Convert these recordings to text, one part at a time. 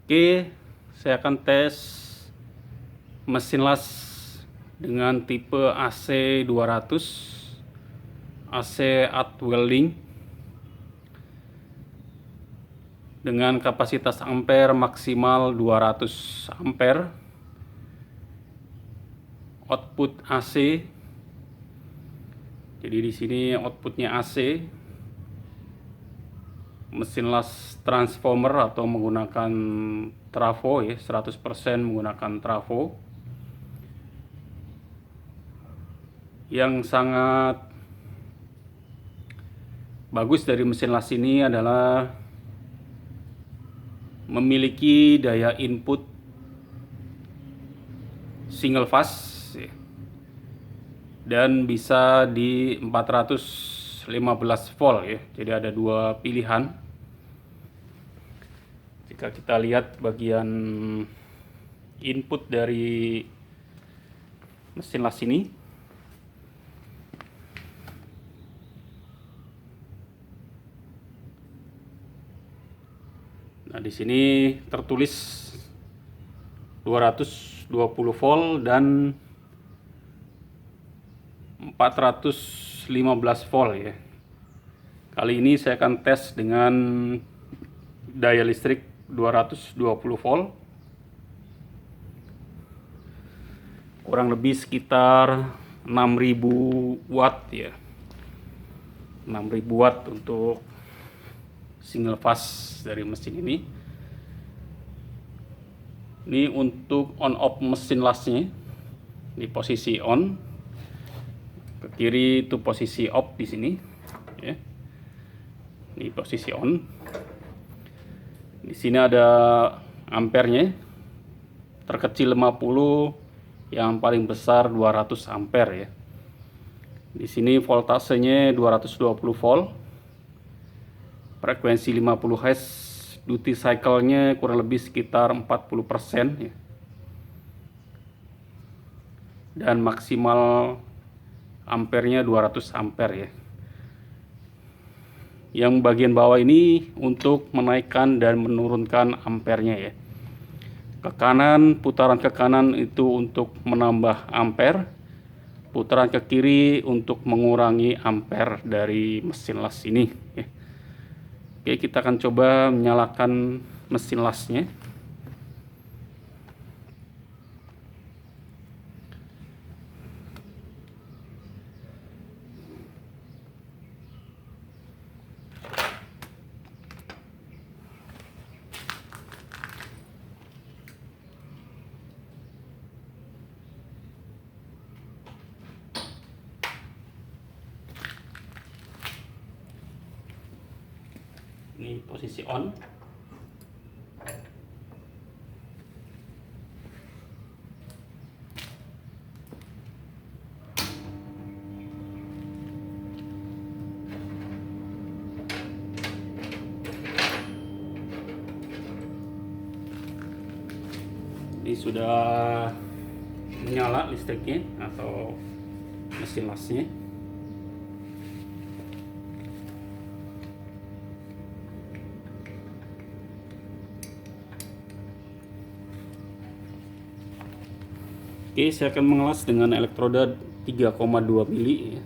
Oke, saya akan tes mesin las dengan tipe AC 200 AC Arc Welding dengan kapasitas ampere maksimal 200 ampere, output AC. Jadi di sini outputnya AC, mesin las transformer atau menggunakan trafo ya, 100% menggunakan trafo. Yang sangat bagus dari mesin las ini adalah memiliki daya input single phase ya, dan bisa di 415 volt ya. Jadi ada dua pilihan. Jika kita lihat bagian input dari mesin las ini, nah di sini tertulis 220 volt dan 415 volt ya. Kali ini saya akan tes dengan daya listrik 220 volt, kurang lebih sekitar 6000 watt ya. 6000 watt untuk single phase dari mesin ini. Ini untuk on off mesin lasnya, di posisi on, ke kiri itu posisi off di sini ya. Ini posisi on. Di sini ada ampernya, terkecil 50, yang paling besar 200 ampere ya. Di sini voltasenya 220 volt, frekuensi 50 Hz, duty cycle-nya kurang lebih sekitar 40% ya. Dan maksimal ampernya 200 ampere ya. Yang bagian bawah ini untuk menaikkan dan menurunkan ampernya ya. Ke kanan, putaran ke kanan itu untuk menambah ampere, putaran ke kiri untuk mengurangi ampere dari mesin las ini ya. Oke, kita akan coba menyalakan mesin lasnya. Ini posisi on. Ini sudah menyala listriknya atau mesin lasnya. Oke, saya akan mengelas dengan elektroda 3,2 mili ya.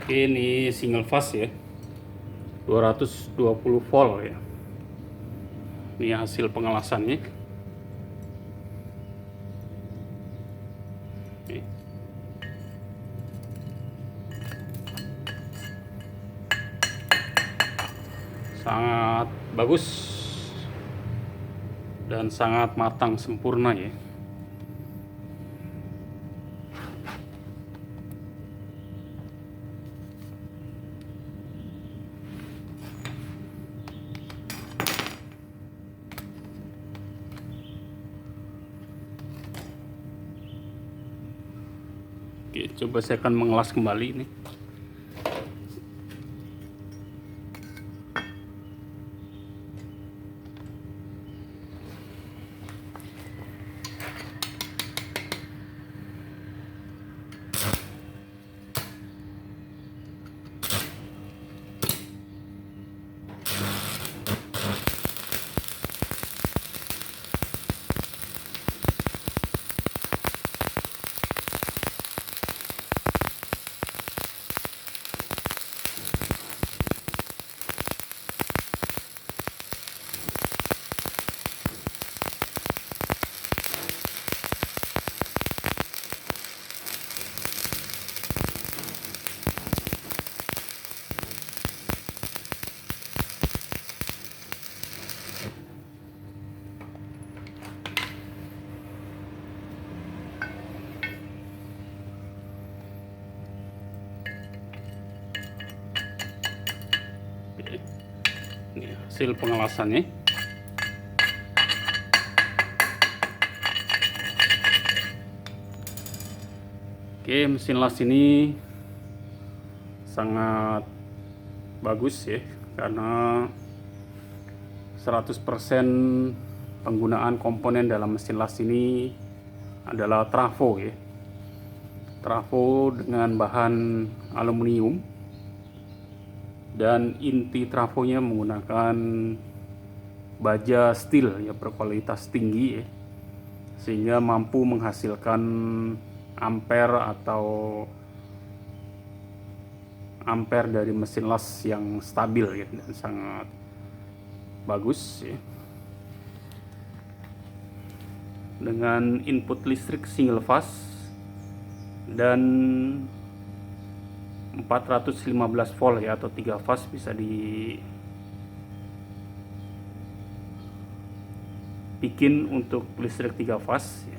Oke, ini single fast ya, 220 volt ya. Ini hasil pengelasannya. Oke. Sangat bagus dan sangat matang sempurna ya. Oke, coba saya akan mengelas kembali nih. Ini hasil pengelasannya. Oke, mesin las ini sangat bagus ya, karena 100% penggunaan komponen dalam mesin las ini adalah trafo ya. Trafo dengan bahan aluminium, dan inti trafonya menggunakan baja steel ya, berkualitas tinggi ya, sehingga mampu menghasilkan ampere atau ampere dari mesin las yang stabil ya, dan sangat bagus ya. Dengan input listrik single fast dan 415 volt ya, atau 3 fase bisa dibikin untuk listrik 3 fase ya.